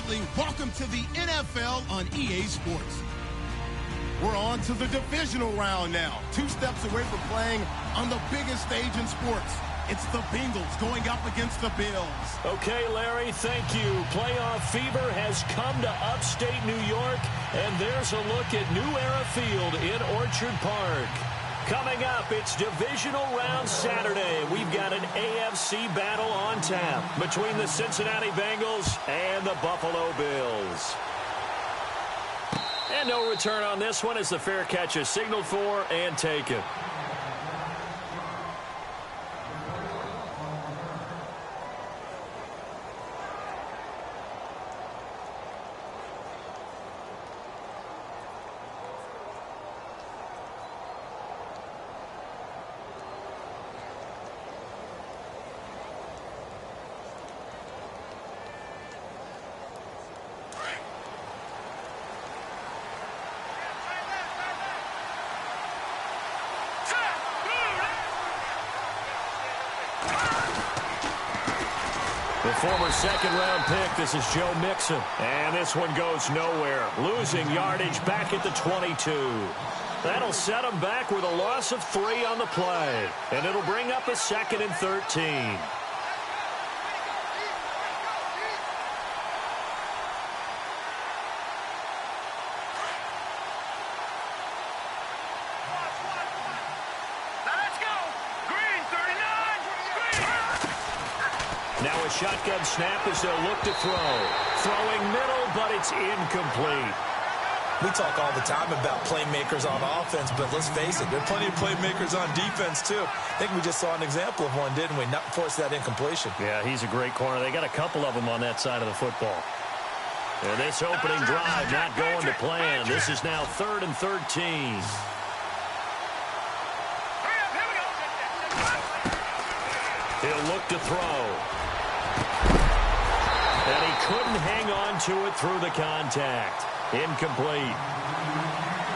family, welcome to the NFL on EA Sports. We're on to the divisional round now. 2 steps away from playing on the biggest stage in sports. It's the Bengals going up against the Bills. Okay, Larry, thank you. Playoff fever has come to upstate New York, and there's a look at New Era Field in Orchard Park. Coming up, it's Divisional Round Saturday. We've got an AFC battle on tap between the Cincinnati Bengals and the Buffalo Bills. And no return on this one as the fair catch is signaled for and taken. The former second-round pick, this is Joe Mixon. And this one goes nowhere. Losing yardage back at the 22. That'll set him back with a loss of 3 on the play. And it'll bring up a 2nd and 13. Now a shotgun snap as they'll look to throw. Throwing middle, but it's incomplete. We talk all the time about playmakers on offense, but let's face it, there are plenty of playmakers on defense, too. I think we just saw an example of one, didn't we? Not force that incompletion. Yeah, he's a great corner. They got a couple of them on that side of the football. And this opening drive not going to plan. This is now 3rd and 13. He'll look to throw. And he couldn't hang on to it through the contact. Incomplete.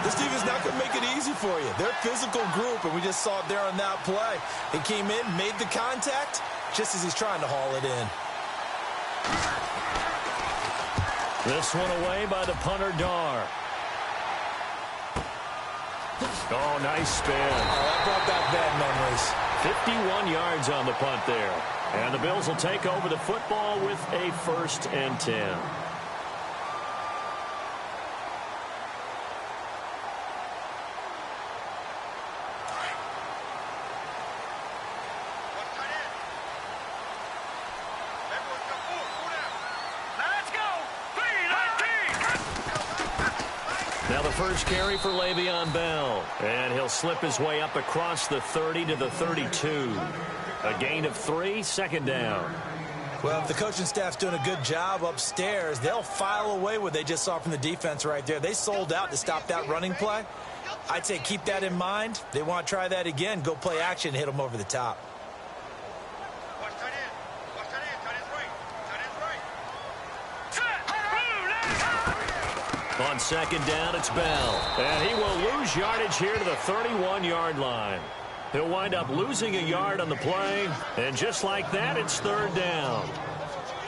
This defense not going to make it easy for you. They're a physical group, and we just saw it there on that play. He came in, made the contact, just as he's trying to haul it in. This one away by the punter, Dar. Oh, nice spin. Oh, that brought back bad memories. 51 yards on the punt there. And the Bills will take over the football with a 1st and 10. Now the first carry for Le'Veon Bell. And he'll slip his way up across the 30 to the 32. A gain of 3, 2nd down. Well, if the coaching staff's doing a good job upstairs, they'll file away what they just saw from the defense right there. They sold out to stop that running play. I'd say keep that in mind. They want to try that again. Go play action, hit them over the top. On 2nd down, it's Bell. And he will lose yardage here to the 31-yard line. He'll wind up losing a yard on the play. And just like that, it's 3rd down.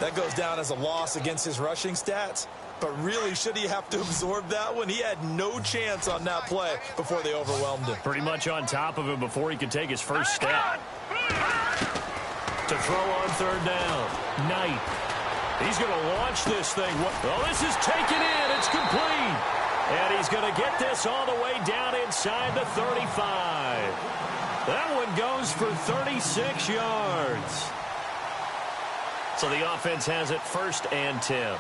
That goes down as a loss against his rushing stats. But really, should he have to absorb that one? He had no chance on that play before they overwhelmed him. Pretty much on top of him before he could take his first step. To throw on 3rd down. Knight. He's going to launch this thing. Oh, this is taken in. It's complete. And he's going to get this all the way down inside the 35. That one goes for 36 yards. So the offense has it 1st and 10.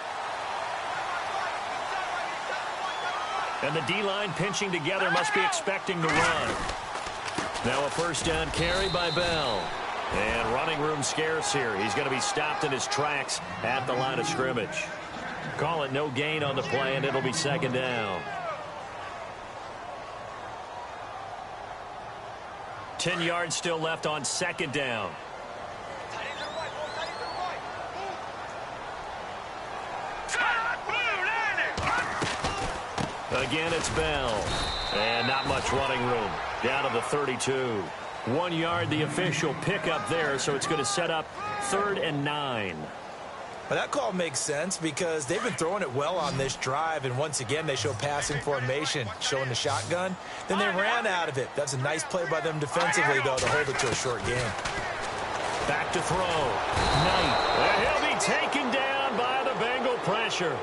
And the D-line pinching together must be expecting to run. Now a 1st down carry by Bell. And running room scarce here. He's going to be stopped in his tracks at the line of scrimmage. Call it no gain on the play, and it'll be 2nd down. 10 yards still left on 2nd down. Again, it's Bell. And not much running room. Down to the 32. 1 yard, the official pickup there, so it's going to set up 3rd and 9. Well, that call makes sense because they've been throwing it well on this drive, and once again, they show passing formation, showing the shotgun. Then they ran out of it. That's a nice play by them defensively, though, to hold it to a short game. Back to throw. Knight. And he'll be taken down by the Bengal pressure.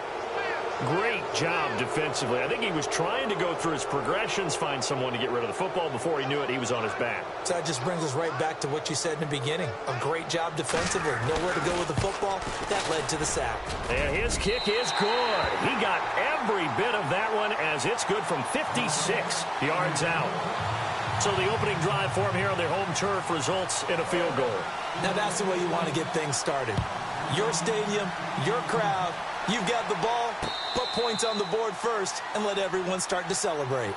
Great job defensively. I think he was trying to go through his progressions, find someone to get rid of the football. Before he knew it, he was on his back. So that just brings us right back to what you said in the beginning. A great job defensively. Nowhere to go with the football. That led to the sack. And his kick is good. He got every bit of that one as it's good from 56 yards out. So the opening drive for him here on their home turf results in a field goal. Now that's the way you want to get things started. Your stadium, your crowd, you've got the ball, put points on the board first, and let everyone start to celebrate.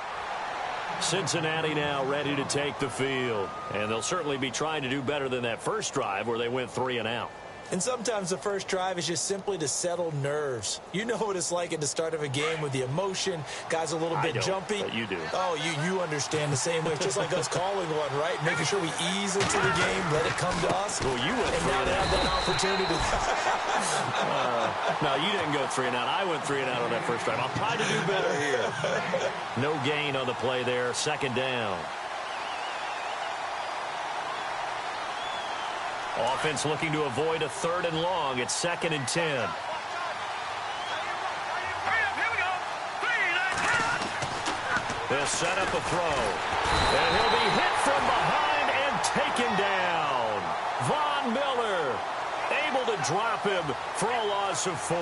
Cincinnati now ready to take the field. And they'll certainly be trying to do better than that first drive where they went 3 and out. And sometimes the first drive is just simply to settle nerves. You know what it's like at the start of a game with the emotion. Guys a little bit jumpy. But you do. Oh, you understand the same way. It's just like us calling one, right? Making sure we ease into the game, let it come to us. Well, you went and now they have that opportunity. No, you didn't go 3 and out. I went 3 and out on that first drive. I'll try to do better here. No gain on the play there. Second down. Offense looking to avoid a 3rd and long. It's 2nd and 10. They'll set up a throw. And he'll be hit from behind and taken down. Von Miller able to drop him for a loss of 4.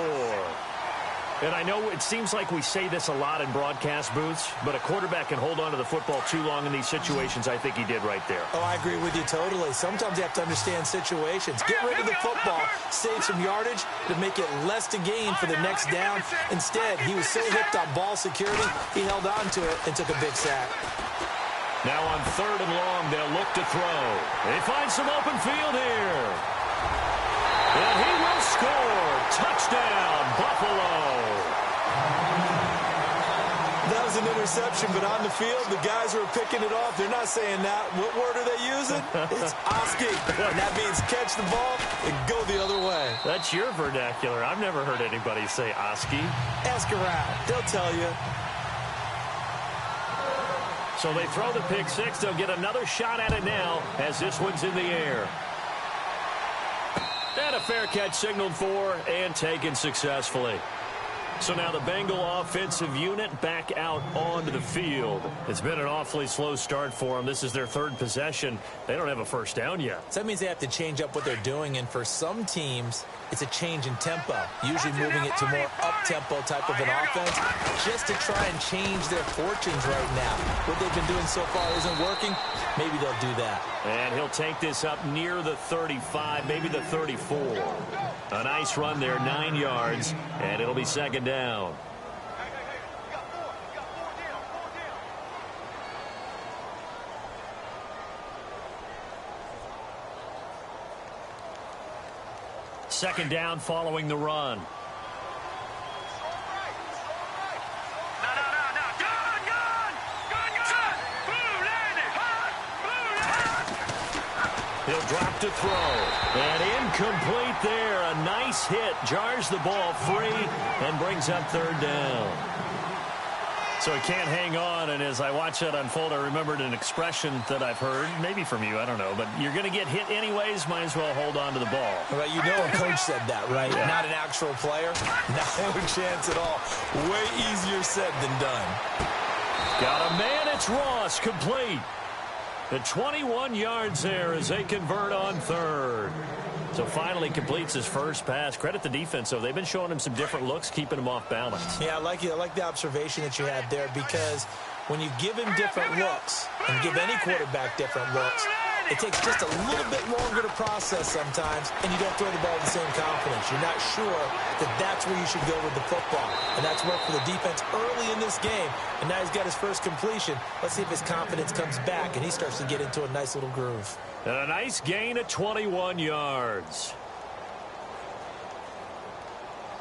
And I know it seems like we say this a lot in broadcast booths, but a quarterback can hold on to the football too long in these situations. I think he did right there. Oh, I agree with you totally. Sometimes you have to understand situations. Get rid of the football, save some yardage to make it less to gain for the next down. Instead, he was so hipped on ball security, he held on to it and took a big sack. Now on 3rd and long, they'll look to throw. They find some open field here. And he will score. Touchdown, Buffalo. That was an interception, but on the field, the guys who are picking it off, they're not saying that. What word are they using? It's Oski. And that means catch the ball and go the other way. That's your vernacular. I've never heard anybody say Oski. Ask around. They'll tell you. So they throw the pick 6. They'll get another shot at it now as this one's in the air. And a fair catch signaled for and taken successfully. So now the Bengal offensive unit back out onto the field. It's been an awfully slow start for them. This is their 3rd possession. They don't have a first down yet. So that means they have to change up what they're doing, and for some teams, it's a change in tempo, usually moving it to more up-tempo type of an offense just to try and change their fortunes right now. What they've been doing so far isn't working. Maybe they'll do that. And he'll take this up near the 35, maybe the 34. A nice run there, 9 yards, and it'll be 2nd down. Second down following the run. He'll drop to throw. And incomplete there. A nice hit. Jars the ball free and brings up 3rd down. So he can't hang on, and as I watch that unfold, I remembered an expression that I've heard, maybe from you, I don't know, but you're going to get hit anyways, might as well hold on to the ball. Well, you know a coach said that, right? Yeah. Not an actual player. Not a chance at all. Way easier said than done. Got a man, it's Ross, complete. The 21 yards there as they convert on 3rd. So finally completes his first pass. Credit the defense, though. They've been showing him some different looks, keeping him off balance. Yeah, I like the observation that you had there, because when you give him different looks and give any quarterback different looks, it takes just a little bit longer to process sometimes, and you don't throw the ball with the same confidence. You're not sure that that's where you should go with the football. And that's worked for the defense early in this game. And now he's got his first completion. Let's see if his confidence comes back and he starts to get into a nice little groove. And a nice gain of 21 yards.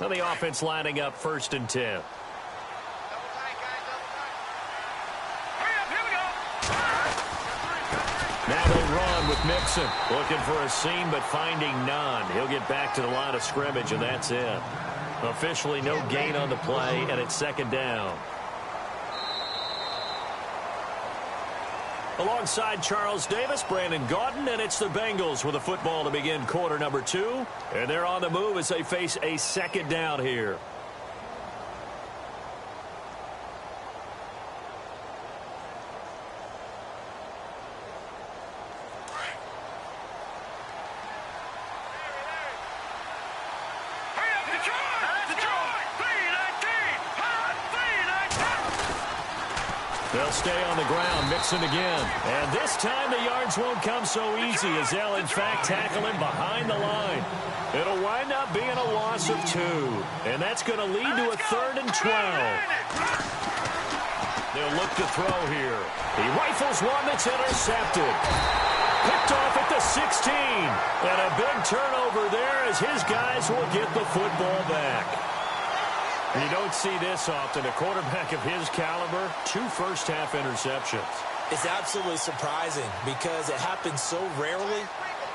Now the offense lining up 1st and 10. Now they run with with Mixon. Looking for a seam, but finding none. He'll get back to the line of scrimmage, and that's it. Officially no gain on the play, and it's second down. Alongside Charles Davis, Brandon Gaudin, and it's the Bengals with a football to begin quarter number 2. And they're on the move as they face a second down here. They'll stay on the ground, Mixon again. And this time the yards won't come so easy as they'll, in fact, tackle him behind the line. It'll wind up being a loss of 2. And that's going to lead to a 3rd and 12. They'll look to throw here. He rifles one that's intercepted. Picked off at the 16. And a big turnover there as his guys will get the football back. You don't see this often. A quarterback of his caliber, 2 first-half interceptions. It's absolutely surprising because it happens so rarely.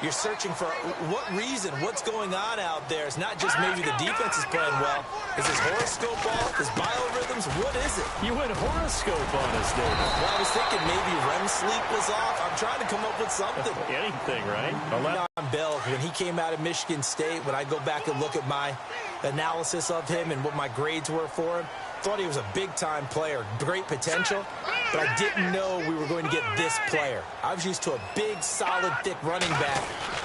You're searching for what reason, what's going on out there. It's not just maybe the defense is playing well. Is his horoscope off? His biorhythms? What is it? You went horoscope on us, David. Well, I was thinking maybe REM sleep was off. I'm trying to come up with something. Anything, right? Le'Veon Bell, when he came out of Michigan State, when I go back and look at my analysis of him and what my grades were for him, thought he was a big-time player, great potential, but I didn't know we were going to get this player. I was used to a big, solid, thick running back,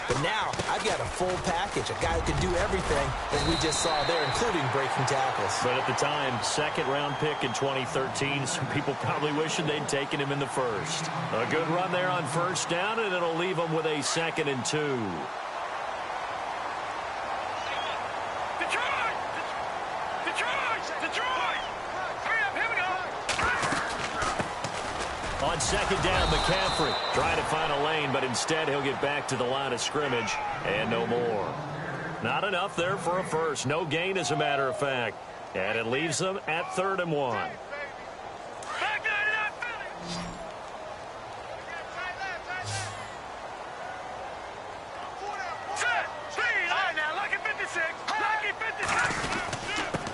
but now I've got a full package, a guy who can do everything, as we just saw there, including breaking tackles. But at the time, second-round pick in 2013, some people probably wishing they'd taken him in the first. A good run there on first down, and it'll leave them with a 2nd and 2. On second down, McCaffrey trying to find a lane, but instead he'll get back to the line of scrimmage and no more. Not enough there for a first. No gain, as a matter of fact. And it leaves them at 3rd and 1.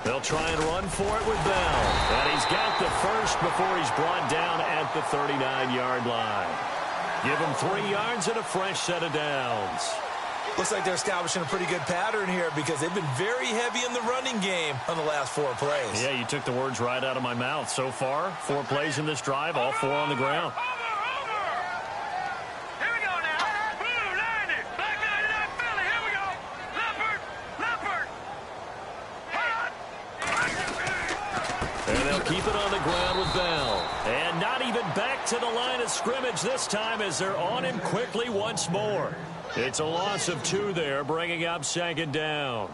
They'll try and run for it with Bell. And he's got the first before he's brought down at the 39-yard line. Give him 3 yards and a fresh set of downs. Looks like they're establishing a pretty good pattern here because they've been very heavy in the running game on the last 4 plays. Yeah, you took the words right out of my mouth. So far, 4 plays in this drive, all 4 on the ground. Keep it on the ground with Bell. And not even back to the line of scrimmage this time as they're on him quickly once more. It's a loss of 2 there, bringing up 2nd down.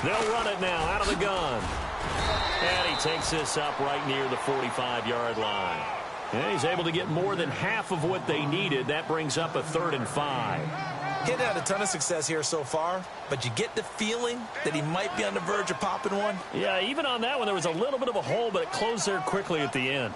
They'll run it now out of the gun. And he takes this up right near the 45-yard line. And he's able to get more than half of what they needed. That brings up a 3rd and 5. Getting had a ton of success here so far, but you get the feeling that he might be on the verge of popping one. Yeah, even on that one, there was a little bit of a hole, but it closed there quickly at the end.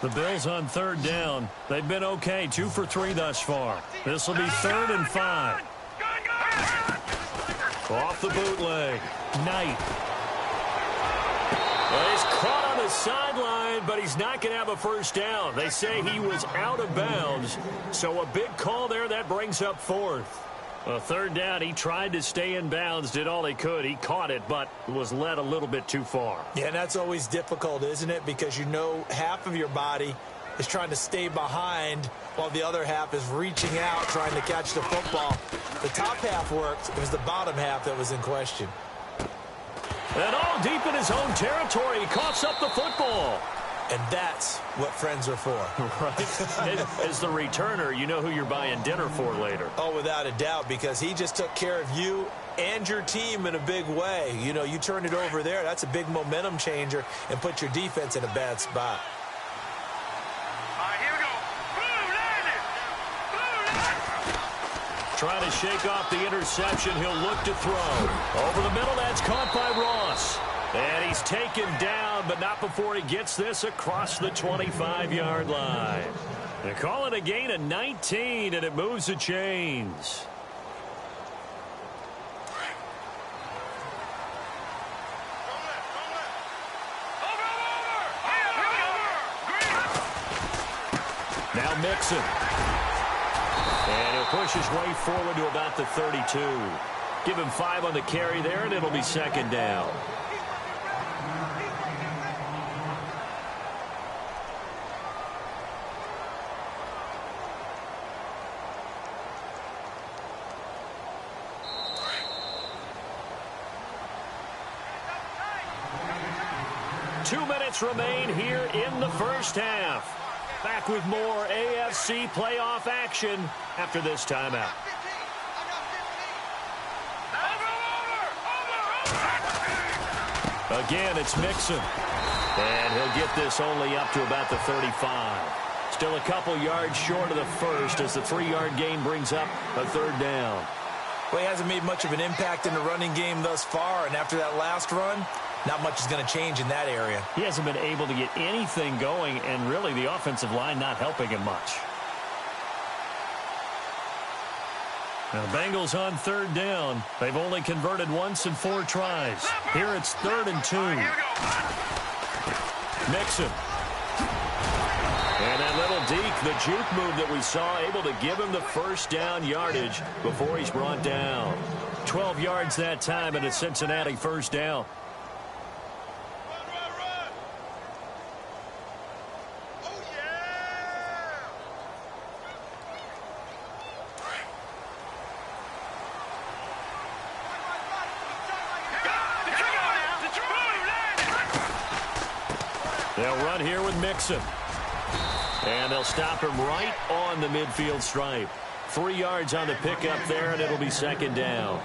The Bills on 3rd down. They've been okay, 2 for 3 thus far. This will be 3rd and 5. Off the bootleg. Knight. Well, he's caught on the sideline, but he's not going to have a first down. They say he was out of bounds, so a big call there. That brings up 4th. Well, 3rd down, he tried to stay in bounds, did all he could. He caught it, but was led a little bit too far. Yeah, and that's always difficult, isn't it? Because you know half of your body is trying to stay behind while the other half is reaching out, trying to catch the football. The top half worked. It was the bottom half that was in question. And all deep in his own territory, he coughs up the football. And that's what friends are for. Right. As the returner, you know who you're buying dinner for later. Oh, without a doubt, because he just took care of you and your team in a big way. You know, you turn it over there, that's a big momentum changer and put your defense in a bad spot. Here we go. Trying to shake off the interception. He'll look to throw. Over the middle, that's caught by Ross. And he's taken down, but not before he gets this across the 25-yard line. They call it a gain of 19, and it moves the chains. Now Mixon. And he'll push his way forward to about the 32. Give him 5 on the carry there, and it'll be second down. Remain here in the first half. Back with more AFC playoff action after this timeout. Again, it's Mixon. And he'll get this only up to about the 35. Still a couple yards short of the first as the 3-yard gain brings up a third down. Well, he hasn't made much of an impact in the running game thus far, and after that last run, not much is going to change in that area. He hasn't been able to get anything going, and really the offensive line not helping him much. Now, Bengals on third down. They've only converted once in 4 tries. Here it's 3rd and 2. Mixon. And that little deke, the juke move that we saw, able to give him the first down yardage before he's brought down. 12 yards that time, and a Cincinnati first down. They'll run here with Mixon. And they'll stop him right on the midfield stripe. 3 yards on the pickup there, and it'll be second down.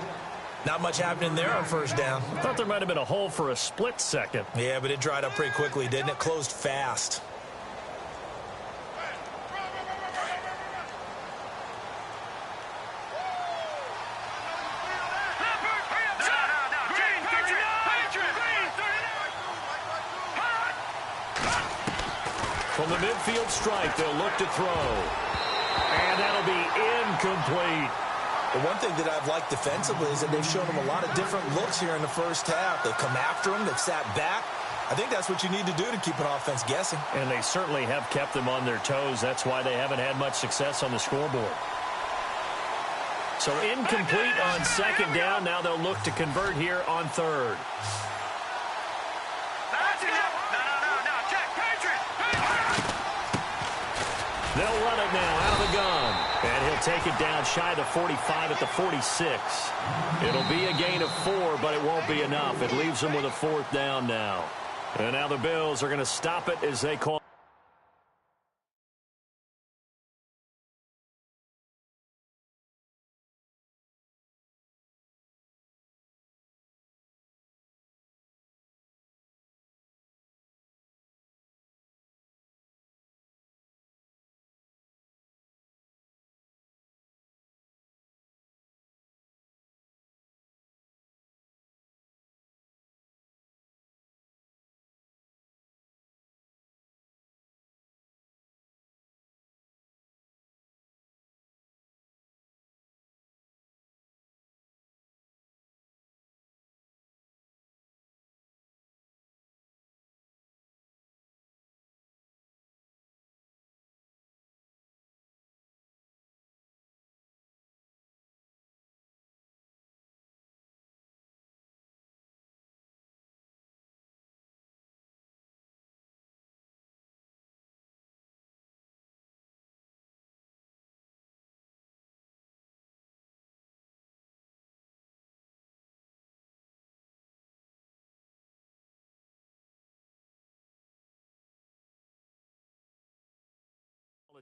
Not much happening there on first down. Thought there might have been a hole for a split second. Yeah, but it dried up pretty quickly, didn't it? Closed fast. From the midfield stripe, they'll look to throw. And that'll be incomplete. The one thing that I've liked defensively is that they've shown him a lot of different looks here in the first half. They've come after him. They've sat back. I think that's what you need to do to keep an offense guessing. And they certainly have kept them on their toes. That's why they haven't had much success on the scoreboard. So incomplete on second down. Now they'll look to convert here on third. They'll run it now out of the gun. And he'll take it down shy of the 45 at the 46. It'll be a gain of 4, but it won't be enough. It leaves them with a 4th down now. And now the Bills are going to stop it as they call.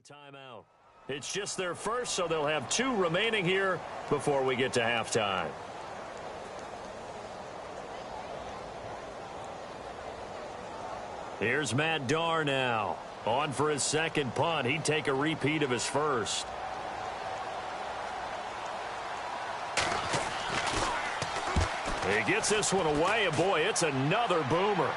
Timeout. It's just their first, so they'll have 2 remaining here before we get to halftime. Here's Matt Darr now. On for his second punt. He'd take a repeat of his first. He gets this one away, and boy, it's another boomer.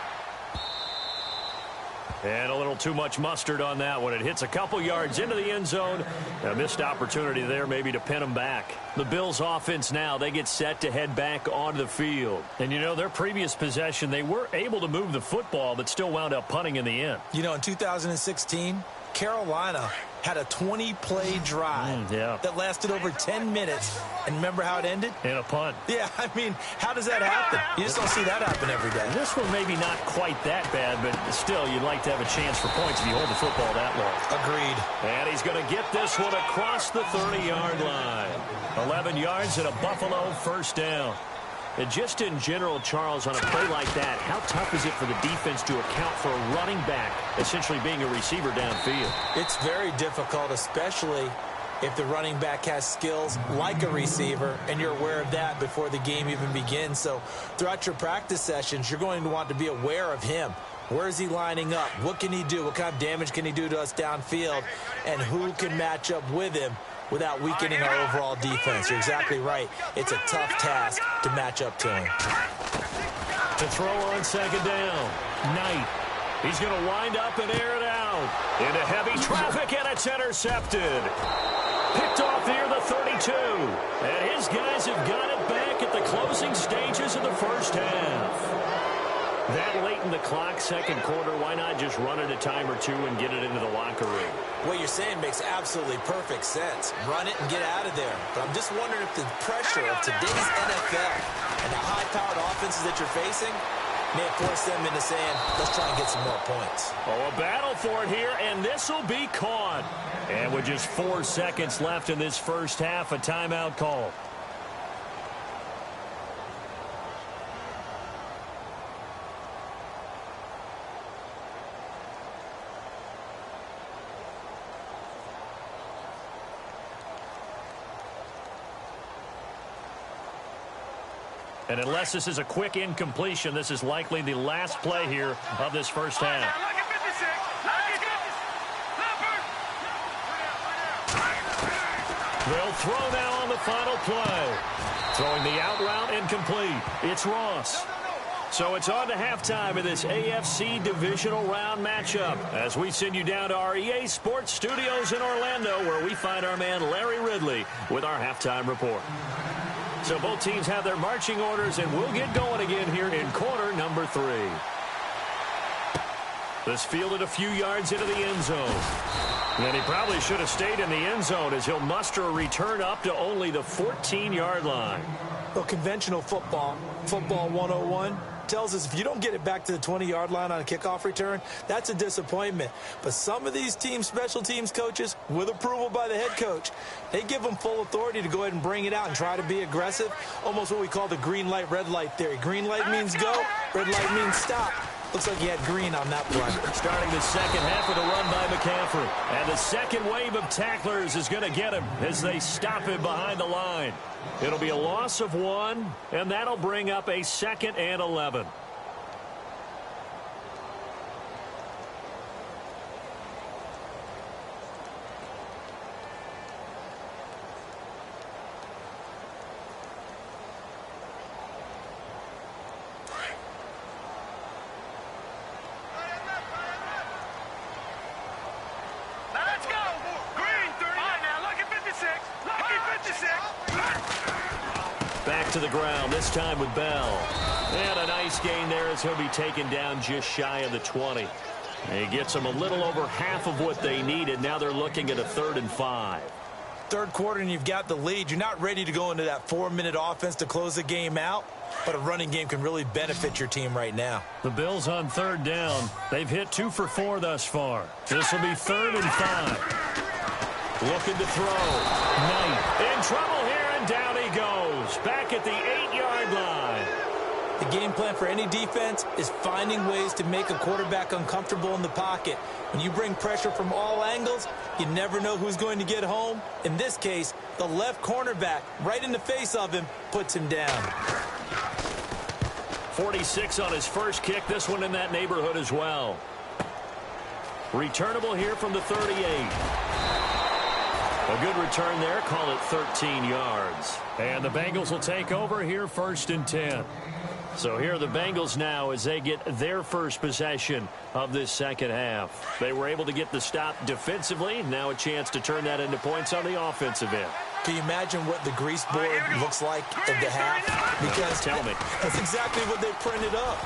And a little too much mustard on that one. It hits a couple yards into the end zone. A missed opportunity there maybe to pin them back. The Bills offense now, they get set to head back onto the field. And, you know, their previous possession, they were able to move the football, but still wound up punting in the end. You know, in 2016, Carolina had a 20-play drive that lasted over 10 minutes. And remember how it ended? In a punt. Yeah, I mean, how does that happen? You just don't see that happen every day. This one maybe not quite that bad, but still, you'd like to have a chance for points if you hold the football that long. Agreed. And he's going to get this one across the 30-yard line. 11 yards and a Buffalo first down. And just in general, Charles, on a play like that, how tough is it for the defense to account for a running back essentially being a receiver downfield? It's very difficult, especially if the running back has skills like a receiver, and you're aware of that before the game even begins. So throughout your practice sessions, you're going to want to be aware of him. Where is he lining up? What can he do? What kind of damage can he do to us downfield? And who can match up with him without weakening our overall defense? You're exactly right. It's a tough task to match up to him. To throw on second down, Knight. He's going to wind up and air it out. Into heavy traffic, and it's intercepted. Picked off near the 32. And his guys have got it back at the closing stages of the first half. That late in the clock, second quarter, why not just run it a time or 2 and get it into the locker room? What you're saying makes absolutely perfect sense. Run it and get out of there. But I'm just wondering if the pressure of today's NFL and the high-powered offenses that you're facing may force them into saying, let's try and get some more points. Oh, a battle for it here, and this will be caught. And with just 4 seconds left in this first half, a timeout call. And unless this is a quick incompletion, this is likely the last play here of this first half. They'll throw now on the final play. Throwing the out route incomplete. It's Ross. So it's on to halftime in this AFC divisional round matchup as we send you down to our EA Sports Studios in Orlando, where we find our man Larry Ridley with our halftime report. So both teams have their marching orders, and we'll get going again here in quarter number 3. This fielded a few yards into the end zone. And he probably should have stayed in the end zone as he'll muster a return up to only the 14-yard line. Well, conventional football 101, tells us if you don't get it back to the 20-yard line on a kickoff return, that's a disappointment. But some of these teams, special teams coaches, with approval by the head coach, they give them full authority to go ahead and bring it out and try to be aggressive, almost what we call the green light, red light theory. Green light means go, red light means stop. Looks like he had green on that play. Starting the second half with a run by McCaffrey. And the second wave of tacklers is going to get him as they stop him behind the line. It'll be a loss of 1, and that'll bring up a 2nd and 11. Back to the ground, this time with Bell. And a nice gain there as he'll be taken down just shy of the 20. He gets them a little over half of what they needed. Now they're looking at a 3rd and 5. Third quarter and you've got the lead. You're not ready to go into that 4-minute offense to close the game out, but a running game can really benefit your team right now. The Bills on 3rd down. They've hit 2 for 4 thus far. This will be 3rd and 5. Looking to throw. Knight in trouble here, and down he goes. Back at the 8-yard line. The game plan for any defense is finding ways to make a quarterback uncomfortable in the pocket. When you bring pressure from all angles, you never know who's going to get home. In this case, the left cornerback, right in the face of him, puts him down. 46 on his first kick. This one in that neighborhood as well. Returnable here from the 38. A good return there. Call it 13 yards. And the Bengals will take over here, 1st and 10. So here are the Bengals now as they get their first possession of this second half. They were able to get the stop defensively. Now a chance to turn that into points on the offensive end. Can you imagine what the grease board looks like at the half? Because tell me. That's exactly what they printed up.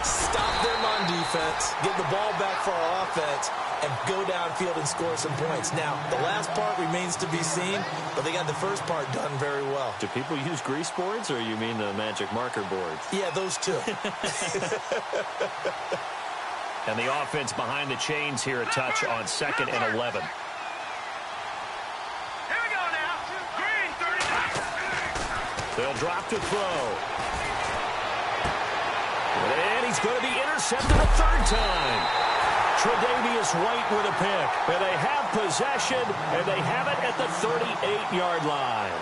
Stop them on defense, get the ball back for our offense, and go downfield and score some points. Now, the last part remains to be seen, but they got the first part done very well. Do people use grease boards, or you mean the magic marker boards? Yeah, those two. And the offense behind the chains here, a touch on 2nd and 11. They'll drop to throw. And he's going to be intercepted a 3rd time. Tre'Davious White with a pick. And they have possession, and they have it at the 38-yard line.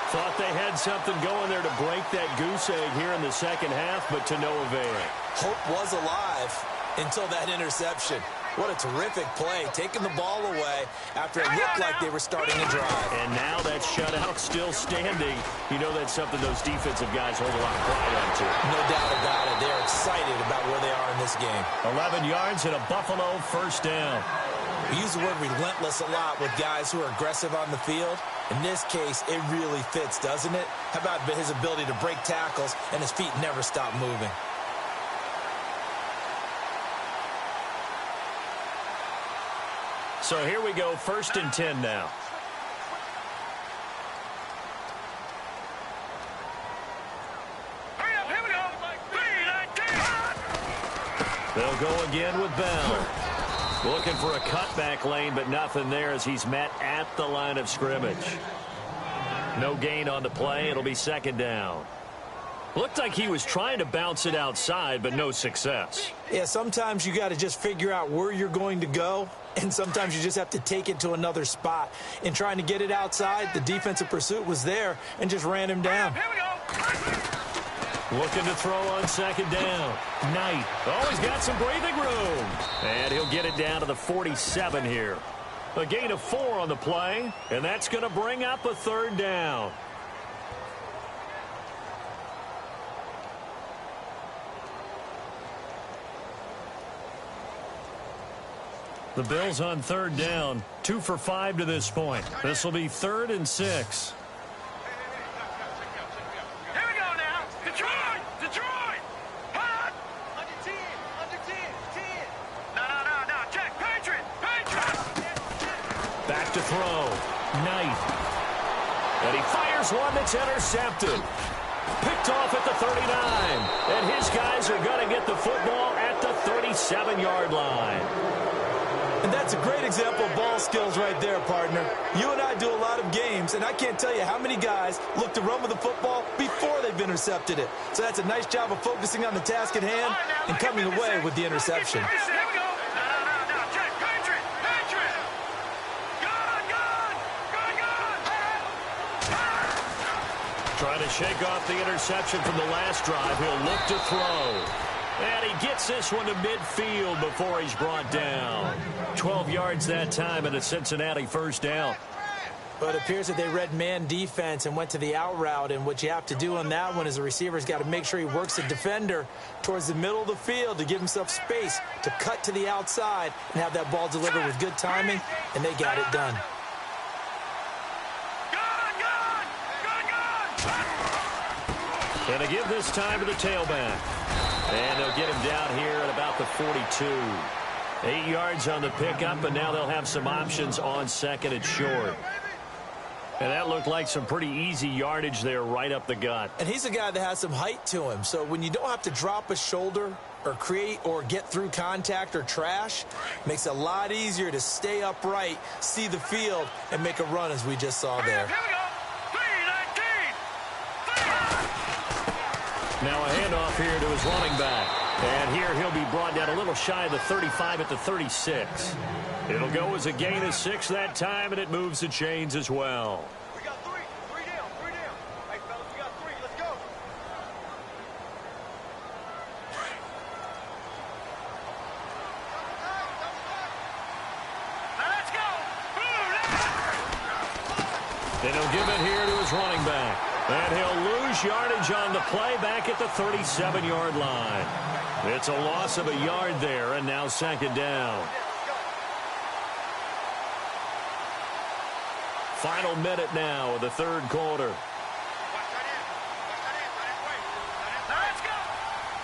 Thought they had something going there to break that goose egg here in the second half, but to no avail. Hope was alive until that interception. What a terrific play, taking the ball away after it looked like they were starting to drive. And now that shutout still standing. You know that's something those defensive guys hold a lot of pride on, too. No doubt about it. They're excited about where they are in this game. 11 yards and a Buffalo 1st down. We use the word relentless a lot with guys who are aggressive on the field. In this case, it really fits, doesn't it? How about his ability to break tackles and his feet never stop moving? So here we go, 1st and 10 now. They'll go again with Bell. Looking for a cutback lane, but nothing there as he's met at the line of scrimmage. No gain on the play. It'll be 2nd down. Looked like he was trying to bounce it outside, but no success. Yeah, sometimes you got to just figure out where you're going to go, and sometimes you just have to take it to another spot. In trying to get it outside, the defensive pursuit was there and just ran him down. Looking to throw on 2nd down. Knight. Oh, he's got some breathing room. And he'll get it down to the 47 here. A gain of 4 on the play, and that's going to bring up a 3rd down. The Bills on 3rd down, 2 for 5 to this point. This will be 3rd and 6. Here we go now. Detroit! Detroit! Hot! Under 10. Under 10. 10. No. Check. Patriot! Back to throw. Knight. And he fires one that's intercepted. Picked off at the 39. And his guys are going to get the football at the 37-yard line. And that's a great example of ball skills right there, partner. You and I do a lot of games, and I can't tell you how many guys look to run with the football before they've intercepted it. So that's a nice job of focusing on the task at hand and coming away with the interception. Here we go. No. Check. Patriot! Gun! Trying to shake off the interception from the last drive. He'll look to throw. And he gets this one to midfield before he's brought down. 12 yards that time and a Cincinnati 1st down. But it appears that they read man defense and went to the out route. And what you have to do on that one is the receiver's got to make sure he works the defender towards the middle of the field to give himself space to cut to the outside and have that ball delivered with good timing, and they got it done. And they give this time to the tailback. And they'll get him down here at about the 42. 8 yards on the pickup, and now they'll have some options on 2nd and short. And that looked like some pretty easy yardage there right up the gut. And he's a guy that has some height to him. So when you don't have to drop a shoulder or create or get through contact or trash, makes it a lot easier to stay upright, see the field, and make a run as we just saw there. Now a handoff here to his running back. And here he'll be brought down a little shy of the 35 at the 36. It'll go as a gain of 6 that time, and it moves the chains as well. We got three. Three down. Three down. Hey, fellas, we got 3. Let's go. Now let's go. And he'll give it here to his running back. And he'll lose yardage on the play back at the 37-yard line. It's a loss of a yard there, and now 2nd down. Final minute now of the 3rd quarter. Now let's go.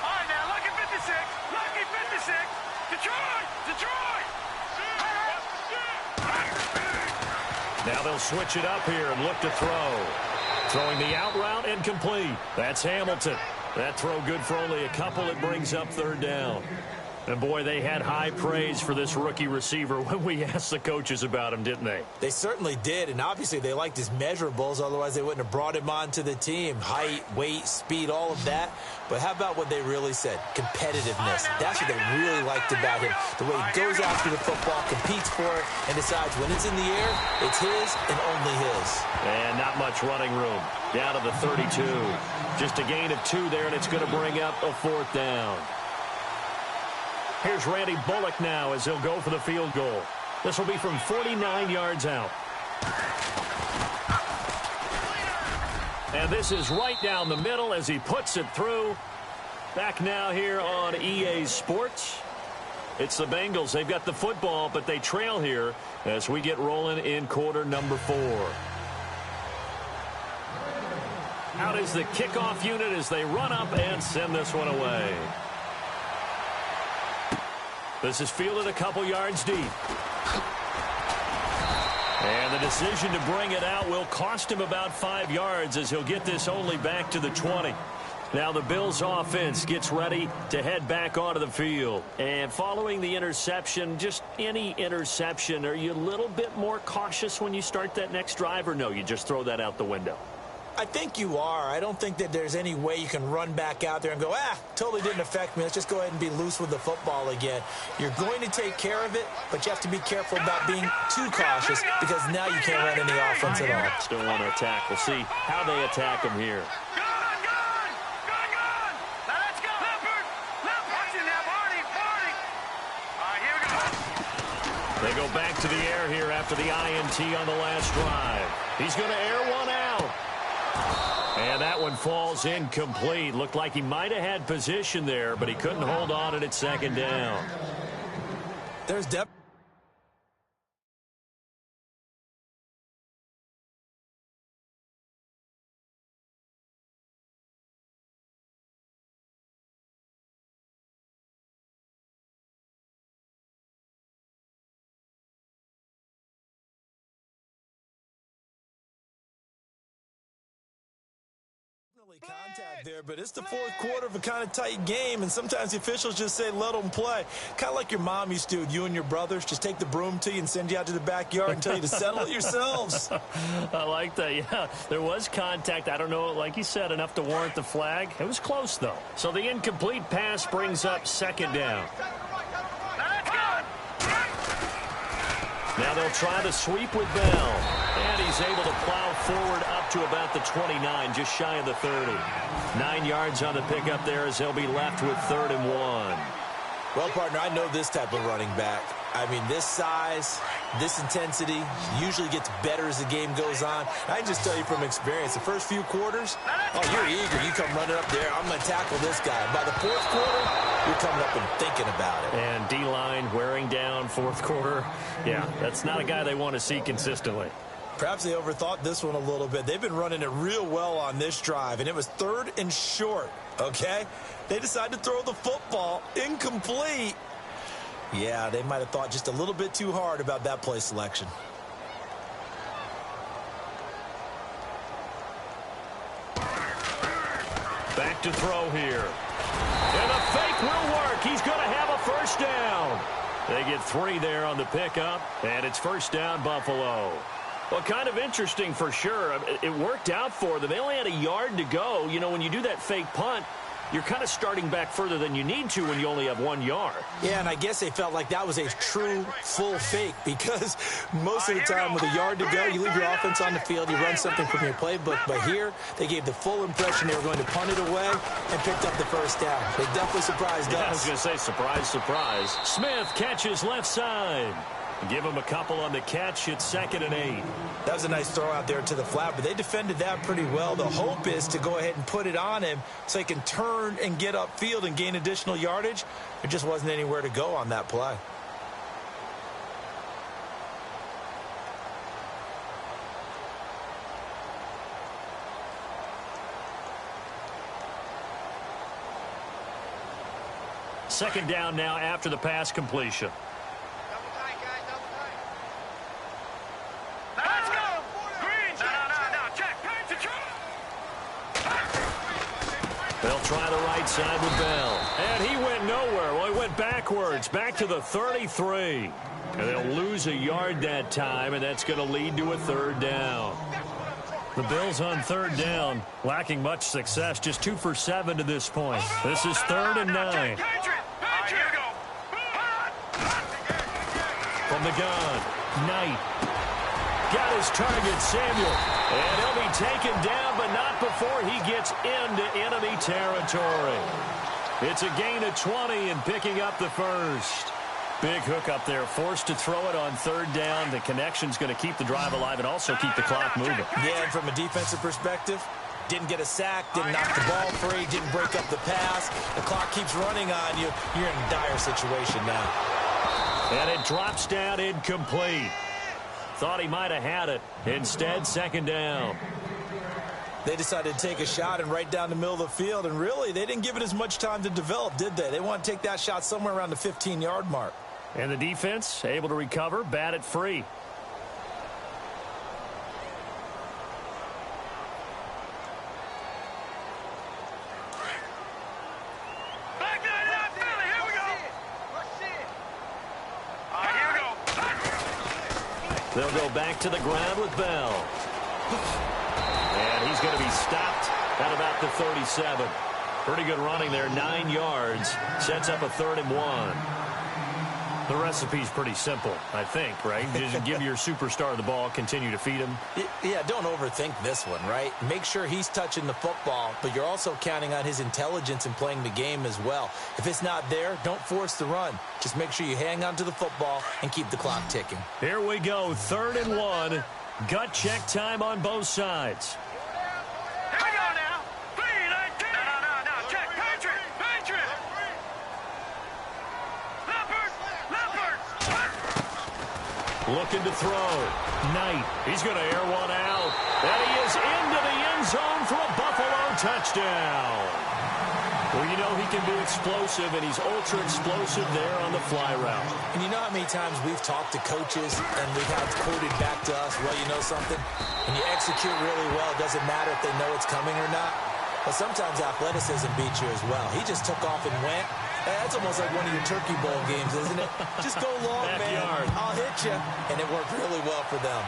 All right, now, lucky 56. Lucky 56. Detroit. Detroit. Now they'll switch it up here and look to throw. Throwing the out route, incomplete. That's Hamilton. That throw good for only a couple. It brings up 3rd down. And, boy, they had high praise for this rookie receiver when we asked the coaches about him, didn't they? They certainly did, and obviously they liked his measurables. Otherwise, they wouldn't have brought him onto the team. Height, weight, speed, all of that. But how about what they really said? Competitiveness. That's what they really liked about him. The way he goes after the football, competes for it, and decides when it's in the air, it's his and only his. And not much running room. Down to the 32. Just a gain of 2 there, and it's going to bring up a 4th down. Here's Randy Bullock now as he'll go for the field goal. This will be from 49 yards out. And this is right down the middle as he puts it through. Back now here on EA Sports. It's the Bengals. They've got the football, but they trail here as we get rolling in quarter number 4. Out is the kickoff unit as they run up and send this one away. This is fielded a couple yards deep. And the decision to bring it out will cost him about 5 yards as he'll get this only back to the 20. Now the Bills offense gets ready to head back onto the field. And following the interception, just any interception, are you a little bit more cautious when you start that next drive, or no, you just throw that out the window? I think you are. I don't think that there's any way you can run back out there and go, totally didn't affect me. Let's just go ahead and be loose with the football again. You're going to take care of it, but you have to be careful about being too cautious because now you can't run any offense at all. Still want to attack. We'll see how they attack him here. They go back to the air here after the INT on the last drive. He's going to air one out. And that one falls incomplete. Looked like he might have had position there, but he couldn't hold on it at 2nd down. There's depth. Contact there, but it's the 4th quarter of a kind of tight game, and sometimes the officials just say let them play. Kind of like your mom used to do with you and your brothers. Just take the broom to you and send you out to the backyard and tell you to settle it yourselves. I like that. Yeah, there was contact. I don't know, like you said, enough to warrant the flag. It was close, though. So the incomplete pass brings up 2nd down. Now they'll try to sweep with Bell. And he's able to plow forward up to about the 29, just shy of the 30. 9 yards on the pickup there as they'll be left with 3rd and 1. Well, partner, I know this type of running back. I mean, this size, this intensity usually gets better as the game goes on. I can just tell you from experience, the first few quarters, you're eager. You come running up there, I'm going to tackle this guy. By the 4th quarter, you're coming up and thinking about it. And D-line wearing down 4th quarter. Yeah, that's not a guy they want to see consistently. Perhaps they overthought this one a little bit. They've been running it real well on this drive, and it was 3rd and short, okay? They decided to throw the football incomplete. Yeah, they might have thought just a little bit too hard about that play selection. Back to throw here. And the fake will work. He's going to have a 1st down. They get 3 there on the pickup, and it's 1st down, Buffalo. Well, kind of interesting for sure. It worked out for them. They only had a yard to go. You know, when you do that fake punt, you're kind of starting back further than you need to when you only have 1 yard. Yeah, and I guess they felt like that was a true full fake because most of the time with a yard to go, you leave your offense on the field, you run something from your playbook. But here, they gave the full impression they were going to punt it away and picked up the first down. They definitely surprised us. I was going to say, surprise, surprise. Smith catches left side. Give him a couple on the catch. It's 2nd and 8. That was a nice throw out there to the flat, but they defended that pretty well. The hope is to go ahead and put it on him so he can turn and get upfield and gain additional yardage. There just wasn't anywhere to go on that play. Second down now after the pass completion. Let's go! Green! No, check! They'll try the right side with Bell. And he went nowhere. Well, he went backwards, back to the 33. And they'll lose a yard that time, and that's going to lead to a 3rd down. The Bills on 3rd down, lacking much success, just 2 for 7 to this point. This is 3rd and 9. From the gun, Knight. Got his target, Samuel. And he'll be taken down, but not before he gets into enemy territory. It's a gain of 20 and picking up the first. Big hook up there, forced to throw it on 3rd down. The connection's going to keep the drive alive and also keep the clock moving. Yeah, and from a defensive perspective, didn't get a sack, didn't knock the ball free, didn't break up the pass. The clock keeps running on you. You're in a dire situation now. And it drops down incomplete. Thought he might have had it. Instead, 2nd down. They decided to take a shot and right down the middle of the field, and really, they didn't give it as much time to develop, did they? They want to take that shot somewhere around the 15-yard mark. And the defense able to recover, bat it free. They'll go back to the ground with Bell. And he's going to be stopped at about the 37. Pretty good running there, 9 yards. Sets up a 3rd and 1. The recipe's pretty simple, I think, right? Just give your superstar the ball, continue to feed him. Yeah, don't overthink this one, right? Make sure he's touching the football, but you're also counting on his intelligence in playing the game as well. If it's not there, don't force the run. Just make sure you hang on to the football and keep the clock ticking. Here we go, 3rd and 1. Gut check time on both sides. Looking to throw. Knight. He's going to air one out. And he is into the end zone for a Buffalo touchdown. Well, you know he can be explosive, and he's ultra-explosive there on the fly route. And you know how many times we've talked to coaches, and we've had it quoted back to us, well, you know something? When you execute really well, it doesn't matter if they know it's coming or not. But sometimes athleticism beats you as well. He just took off and went. That's almost like one of your Turkey Bowl games, isn't it? Just go long, man. I'll hit you. And it worked really well for them.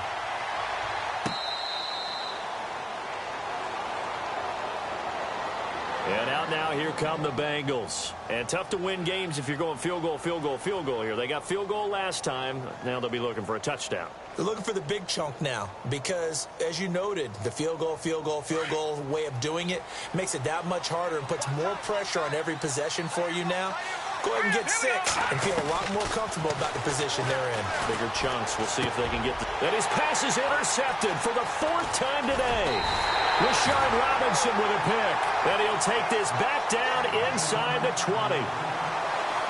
And out now, here come the Bengals. And tough to win games if you're going field goal, field goal, field goal here. They got field goal last time. Now they'll be looking for a touchdown. They're looking for the big chunk now because, as you noted, the field goal, field goal, field goal way of doing it makes it that much harder and puts more pressure on every possession for you now. Go ahead and get 6 and feel a lot more comfortable about the position they're in. Bigger chunks. We'll see if they can get the... And his pass is intercepted for the 4th time today. Rashard Robinson with a pick. And he'll take this back down inside the 20.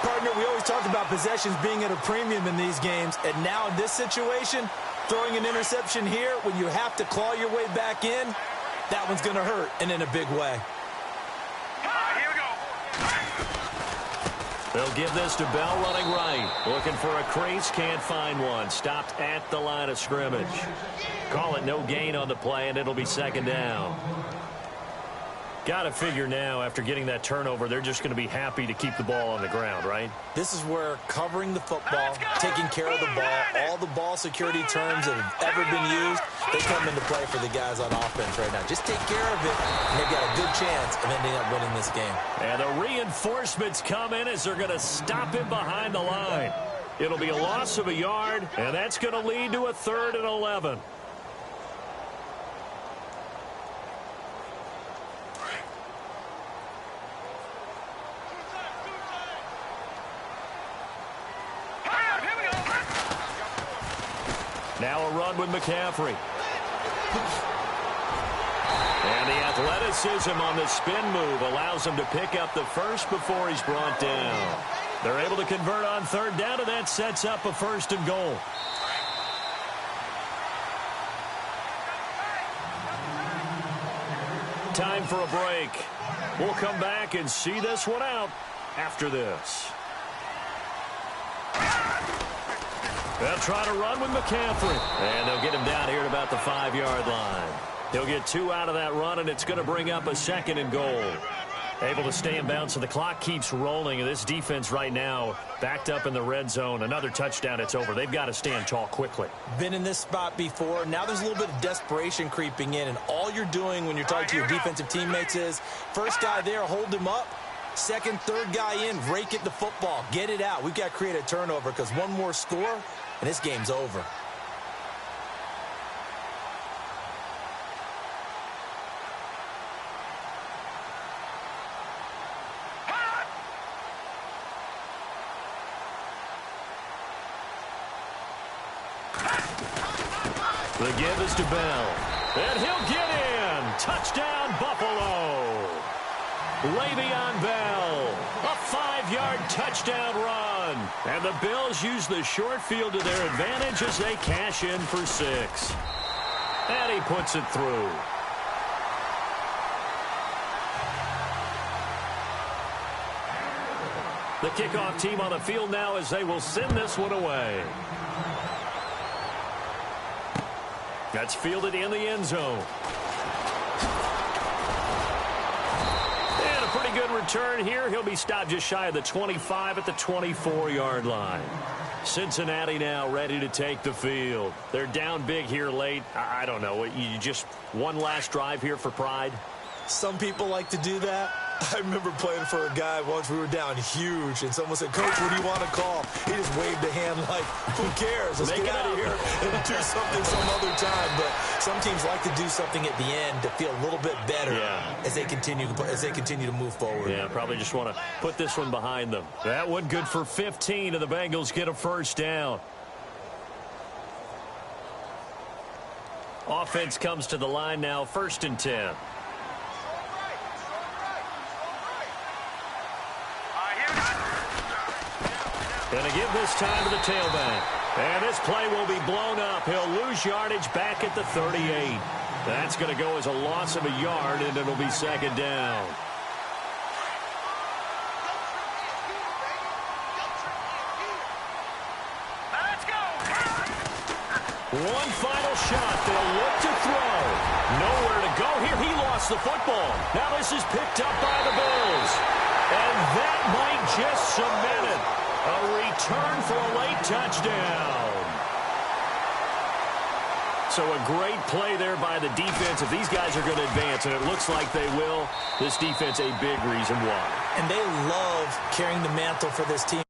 Partner, we always talked about possessions being at a premium in these games. And now in this situation, throwing an interception here when you have to claw your way back in, that one's going to hurt, and in a big way. Here we go. They'll give this to Bell running right. Looking for a crease, can't find one. Stopped at the line of scrimmage. Call it no gain on the play, and it'll be 2nd down. Got to figure now, after getting that turnover, they're just going to be happy to keep the ball on the ground, right? This is where covering the football, taking care of the ball, all the ball security terms that have ever been used, they come into play for the guys on offense right now. Just take care of it, and they've got a good chance of ending up winning this game. And the reinforcements come in as they're going to stop him behind the line. It'll be a loss of a yard, and that's going to lead to a 3rd and 11. Now a run with McCaffrey. And the athleticism on the spin move allows him to pick up the first before he's brought down. They're able to convert on 3rd down, and that sets up a 1st and goal. Time for a break. We'll come back and see this one out after this. They'll try to run with McCaffrey. And they'll get him down here at about the 5-yard line. He'll get 2 out of that run, and it's going to bring up a 2nd and goal. Able to stay in bounds, so the clock keeps rolling. And this defense right now backed up in the red zone. Another touchdown, it's over. They've got to stand tall quickly. Been in this spot before. Now there's a little bit of desperation creeping in. And all you're doing when you're talking to your defensive teammates is, first guy there, hold him up. 2nd, 3rd guy in, rake at the football. Get it out. We've got to create a turnover because one more score, and this game's over. The give is to Bell. And he'll get in. Touchdown, Buffalo. Le'Veon Bell. A 5-yard touchdown run. And the Bills use the short field to their advantage as they cash in for 6. And he puts it through. The kickoff team on the field now as they will send this one away. That's fielded in the end zone. And a pretty good return here. He'll be stopped just shy of the 25 at the 24-yard line. Cincinnati now ready to take the field. They're down big here late. I don't know. You just one last drive here for pride? Some people like to do that. I remember playing for a guy once. We were down huge, and someone said, "Coach, what do you want to call?" He just waved a hand like, "Who cares? Let's get out of here and do something some other time." But some teams like to do something at the end to feel a little bit better as they continue to move forward. Yeah, probably just want to put this one behind them. That one good for 15, and the Bengals get a 1st down. Offense comes to the line now, 1st and 10. And a give this time to the tailback. And this play will be blown up. He'll lose yardage back at the 38. That's going to go as a loss of a yard, and it'll be 2nd down. Let's go. One final shot. They'll look to throw. Nowhere to go here. He lost the football. Now this is picked up by the Bills. And that might just cement it. A return for a late touchdown. So a great play there by the defense. If these guys are going to advance, and it looks like they will, this defense a big reason why. And they love carrying the mantle for this team.